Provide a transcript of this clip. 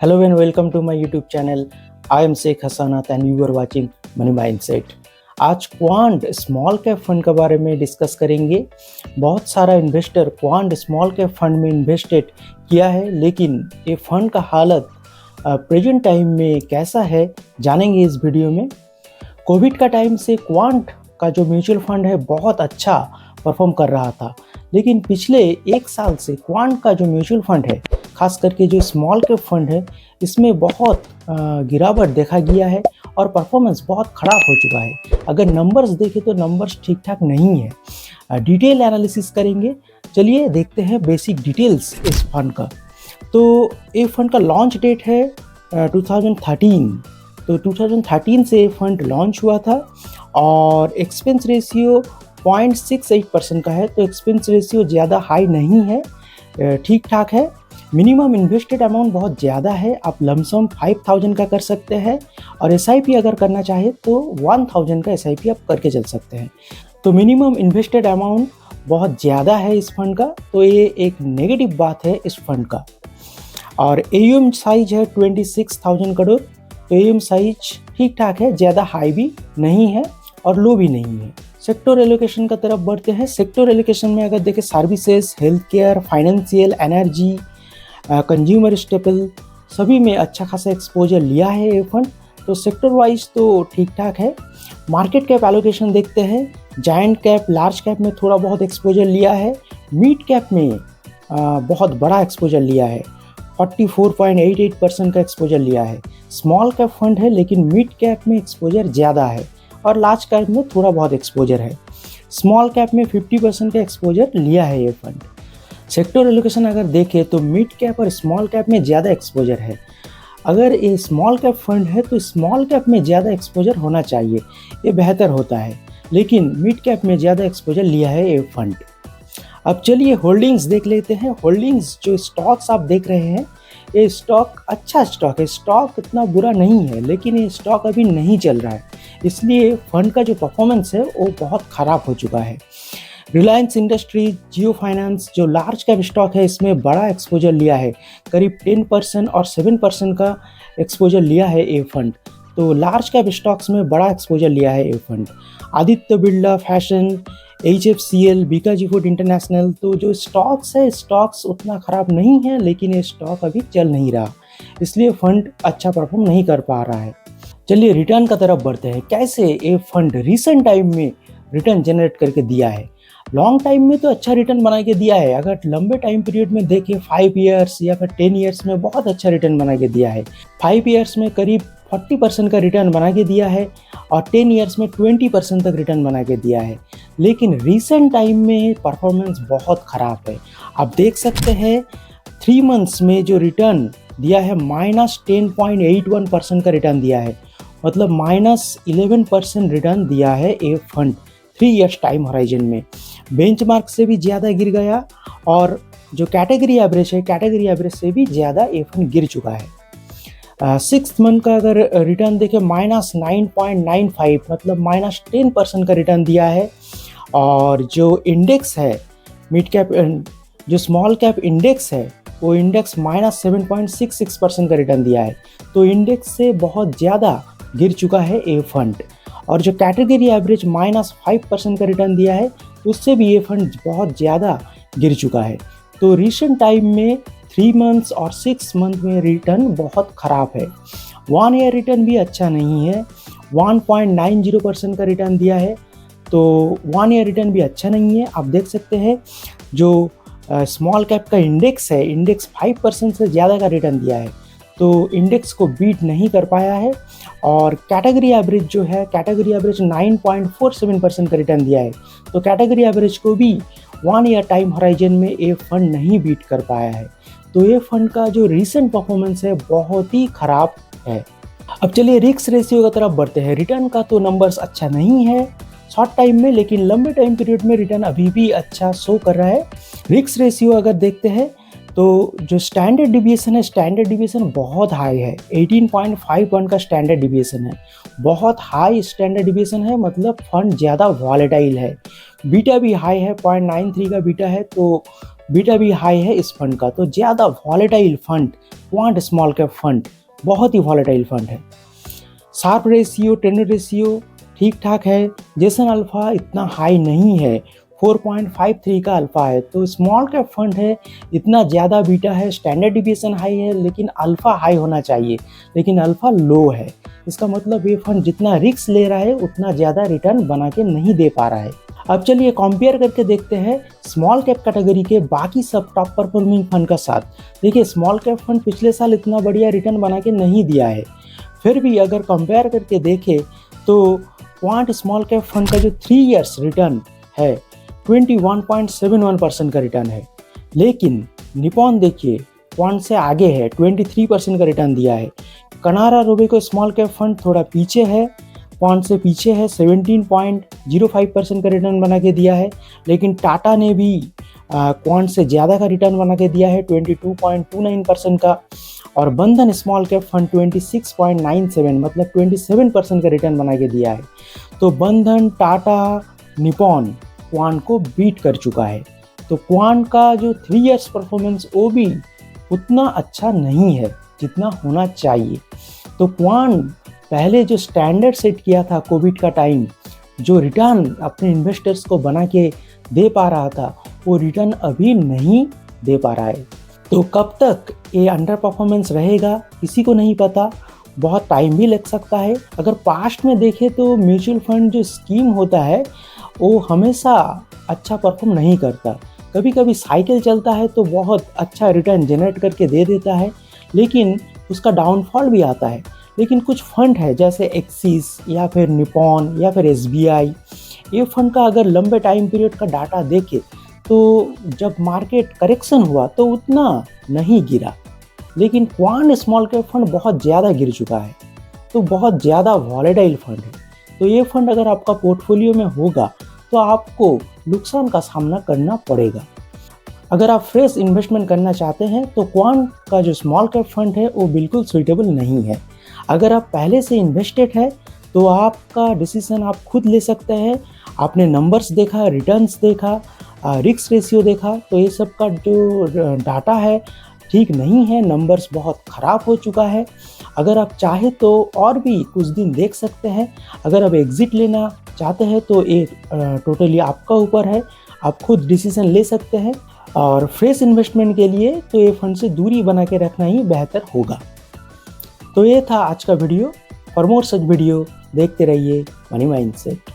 Hello and welcome to my YouTube channel. I am Sheikh Hassanat and you are watching Money Mindset. आज quant small cap fund के बारे में discuss करेंगे। बहुत सारा investor quant small cap fund में invested किया है, लेकिन ये फंड का हालत प्रेजेंट टाइम में कैसा है जानेंगे इस वीडियो में। कोविड का टाइम से क्वांट का जो म्यूचुअल फंड है बहुत अच्छा परफॉर्म कर रहा था, लेकिन पिछले एक साल से क्वांट का जो म्यूचुअल फंड है, खास करके जो स्मॉल कैप फंड है, इसमें बहुत गिरावट देखा गया है और परफॉर्मेंस बहुत ख़राब हो चुका है। अगर नंबर्स देखें तो नंबर्स ठीक ठाक नहीं है। डिटेल एनालिसिस करेंगे। चलिए देखते हैं बेसिक डिटेल्स इस फंड का। तो ये फंड का लॉन्च डेट है 2013। तो 2013 से ये फंड लॉन्च हुआ था और एक्सपेंस रेशियो 0.68% का है। तो एक्सपेंस रेशियो ज़्यादा हाई नहीं है, ठीक ठाक है। मिनिमम इन्वेस्टेड अमाउंट बहुत ज़्यादा है, आप लमसम 5000 का कर सकते हैं और SIP अगर करना चाहे तो 1000 का SIP आप करके चल सकते हैं। तो मिनिमम इन्वेस्टेड अमाउंट बहुत ज़्यादा है इस फंड का, तो ये एक नेगेटिव बात है इस फंड का। और AUM साइज है 26,000 करोड़। तो AUM साइज ठीक ठाक है, ज़्यादा हाई भी नहीं है और लो भी नहीं है। सेक्टर एलोकेशन का तरफ बढ़ते हैं। सेक्टर एलोकेशन में अगर देखें services, health care, financial, energy, consumer staple, सभी में अच्छा खासा एक्सपोजर लिया है ये फंड। तो सेक्टर वाइज तो ठीक ठाक है। मार्केट कैप एलोकेशन देखते हैं। जायंट कैप, लार्ज कैप में थोड़ा बहुत एक्सपोजर लिया है। मिड कैप में बहुत बड़ा एक्सपोजर लिया है, 44.88% का एक्सपोजर लिया है। स्मॉल कैप फंड है लेकिन मिड कैप में एक्सपोजर ज़्यादा है और लार्ज कैप में थोड़ा बहुत एक्सपोजर है। स्मॉल कैप में 50% का एक्सपोजर लिया है ये फंड। सेक्टर एलोकेशन अगर देखें तो मिड कैप और स्मॉल कैप में ज़्यादा एक्सपोजर है। अगर ये स्मॉल कैप फंड है तो स्मॉल कैप में ज़्यादा एक्सपोजर होना चाहिए, ये बेहतर होता है, लेकिन मिड कैप में ज़्यादा एक्सपोजर लिया है ये फंड। अब चलिए होल्डिंग्स देख लेते हैं। होल्डिंग्स जो स्टॉक्स आप देख रहे हैं, ये स्टॉक अच्छा स्टॉक है, स्टॉक इतना बुरा नहीं है, लेकिन ये स्टॉक अभी नहीं चल रहा है, इसलिए फंड का जो परफॉर्मेंस है वो बहुत ख़राब हो चुका है। रिलायंस इंडस्ट्रीज, जियो फाइनेंस जो लार्ज कैप स्टॉक है, इसमें बड़ा एक्सपोजर लिया है, करीब 10% और 7% का एक्सपोजर लिया है ये फंड। तो लार्ज कैप स्टॉक्स में बड़ा एक्सपोजर लिया है ये fund. Aditya Birla fashion, HFCL, Bikaji food international, तो जो स्टॉक्स है, स्टॉक्स उतना ख़राब नहीं है, लेकिन ये स्टॉक अभी चल नहीं रहा, इसलिए फंड अच्छा परफॉर्म नहीं कर पा रहा है। चलिए रिटर्न का तरफ बढ़ते हैं। कैसे ये फंड रिसेंट टाइम में रिटर्न जनरेट करके दिया है। लॉन्ग टाइम में तो अच्छा रिटर्न बना के दिया है। अगर लंबे टाइम पीरियड में देखें 5 ईयर्स या फिर 10 ईयर्स में बहुत अच्छा रिटर्न बना के दिया है। 5 ईयर्स में करीब 40% का रिटर्न बना के दिया है और 10 ईयर्स में 20% तक रिटर्न बना के दिया है। लेकिन रिसेंट टाइम में परफॉर्मेंस बहुत ख़राब है। आप देख सकते हैं 3 मंथ्स में जो रिटर्न दिया है -10.81% का रिटर्न दिया है, मतलब -11% रिटर्न दिया है ये फंड 3 ईयर्स टाइम होराइजन में। बेंचमार्क से भी ज़्यादा गिर गया और जो कैटेगरी एवरेज है, कैटेगरी एवरेज से भी ज़्यादा ये फंड गिर चुका है। 6 मंथ का अगर रिटर्न देखें -9.95, मतलब -10% का रिटर्न दिया है। और जो इंडेक्स है मिड कैप, जो स्मॉल कैप इंडेक्स है, वो इंडेक्स -7.66% का रिटर्न दिया है। तो इंडेक्स से बहुत ज़्यादा गिर चुका है ये फंड। और जो कैटेगरी एवरेज -5% का रिटर्न दिया है, उससे भी ये फंड बहुत ज़्यादा गिर चुका है। तो रिसेंट टाइम में 3 मंथ्स और 6 मंथ में रिटर्न बहुत ख़राब है। 1 ईयर रिटर्न भी अच्छा नहीं है, 1.90% का रिटर्न दिया है। तो 1 ईयर रिटर्न भी अच्छा नहीं है। आप देख सकते हैं जो स्मॉल कैप का इंडेक्स है, इंडेक्स 5% से ज़्यादा का रिटर्न दिया है, तो इंडेक्स को बीट नहीं कर पाया है। और कैटेगरी एवरेज जो है, कैटेगरी एवरेज 9.47% का रिटर्न दिया है, तो कैटेगरी एवरेज को भी 1 ईयर टाइम होराइजन में ये फंड नहीं बीट कर पाया है। तो ये फंड का जो रिसेंट परफॉर्मेंस है बहुत ही ख़राब है। अब चलिए रिस्क रेशियो की तरफ बढ़ते हैं। रिटर्न का तो नंबर्स अच्छा नहीं है शॉर्ट टाइम में, लेकिन लंबे टाइम पीरियड में रिटर्न अभी भी अच्छा शो कर रहा है। रिस्क रेशियो अगर देखते हैं तो जो स्टैंडर्ड डिविएशन है, स्टैंडर्ड डिविएशन बहुत हाई है, 18.51 का स्टैंडर्ड डिविएशन है, बहुत हाई स्टैंडर्ड डिविएशन है, मतलब फंड ज़्यादा वॉलेटाइल है। बीटा भी हाई है, 0.93 का बीटा है, तो बीटा भी हाई है इस फंड का। तो ज़्यादा volatile fund quant small cap fund, बहुत ही वॉलेटाइल फंड है। शार्प रेशियो, टेंडर रेशियो ठीक ठाक है। जेसन अल्फा इतना हाई नहीं है, 4.53 का अल्फा है। तो स्मॉल कैप फंड है, इतना ज़्यादा बीटा है, स्टैंडर्ड डिविएशन हाई है, लेकिन अल्फा हाई होना चाहिए, लेकिन अल्फा लो है। इसका मतलब ये फंड जितना रिस्क ले रहा है उतना ज़्यादा रिटर्न बना के नहीं दे पा रहा है। अब चलिए कंपेयर करके देखते हैं स्मॉल कैप कैटेगरी के बाकी सब टॉप परफॉर्मिंग फंड का साथ। देखिए स्मॉल कैप फंड पिछले साल इतना बढ़िया रिटर्न बना के नहीं दिया है, फिर भी अगर कंपेयर करके देखें तो क्वांट स्मॉल कैप फंड का जो 3 इयर्स रिटर्न है 21.71% का रिटर्न है। लेकिन निपॉन देखिए क्वांट से आगे है, 23% का रिटर्न दिया है। कनारा रोबेको स्मॉल कैप फंड थोड़ा पीछे है, क्वांट से पीछे है, 17.05% का रिटर्न बना के दिया है। लेकिन टाटा ने भी क्वांट से ज़्यादा का रिटर्न बना के दिया है, 22.29% का। और बंधन स्मॉल कैप फंड 26.97 मतलब 27% का रिटर्न बना के दिया है। तो बंधन, टाटा, निपॉन क्वांट को बीट कर चुका है। तो क्वांट का जो 3 इयर्स परफॉर्मेंस वो भी उतना अच्छा नहीं है जितना होना चाहिए। तो क्वांट पहले जो स्टैंडर्ड सेट किया था कोविड का टाइम, जो रिटर्न अपने इन्वेस्टर्स को बना के दे पा रहा था, वो रिटर्न अभी नहीं दे पा रहा है। तो कब तक ये अंडर परफॉर्मेंस रहेगा किसी को नहीं पता, बहुत टाइम भी लग सकता है। अगर पास्ट में देखें तो म्यूचुअल फंड जो स्कीम होता है वो हमेशा अच्छा परफॉर्म नहीं करता। कभी कभी साइकिल चलता है तो बहुत अच्छा रिटर्न जनरेट करके दे देता है, लेकिन उसका डाउनफॉल भी आता है। लेकिन कुछ फंड है जैसे एक्सिस या फिर निपॉन या फिर एसबीआई, ये फंड का अगर लंबे टाइम पीरियड का डाटा देखे तो जब मार्केट करेक्शन हुआ तो उतना नहीं गिरा। लेकिन क्वांट स्मॉल कैप फंड बहुत ज़्यादा गिर चुका है, तो बहुत ज़्यादा वॉलेटाइल फंड है। तो ये फंड अगर आपका पोर्टफोलियो में होगा तो आपको नुकसान का सामना करना पड़ेगा। अगर आप फ्रेश इन्वेस्टमेंट करना चाहते हैं तो क्वांट का जो स्मॉल कैप फंड है वो बिल्कुल सूटेबल नहीं है। अगर आप पहले से इन्वेस्टेड है तो आपका डिसीजन आप खुद ले सकते हैं। आपने नंबर्स देखा, रिटर्न्स देखा, रिस्क रेशियो देखा, तो ये सब का जो डाटा है ठीक नहीं है, नंबर्स बहुत ख़राब हो चुका है। अगर आप चाहे तो और भी कुछ दिन देख सकते हैं। अगर आप एग्ज़िट लेना चाहते हैं तो ये टोटली आपका ऊपर है, आप खुद डिसीजन ले सकते हैं। और फ्रेश इन्वेस्टमेंट के लिए तो ये फंड से दूरी बना के रखना ही बेहतर होगा। तो ये था आज का video. For more such video देखते रहिए मनी माइंडसेट।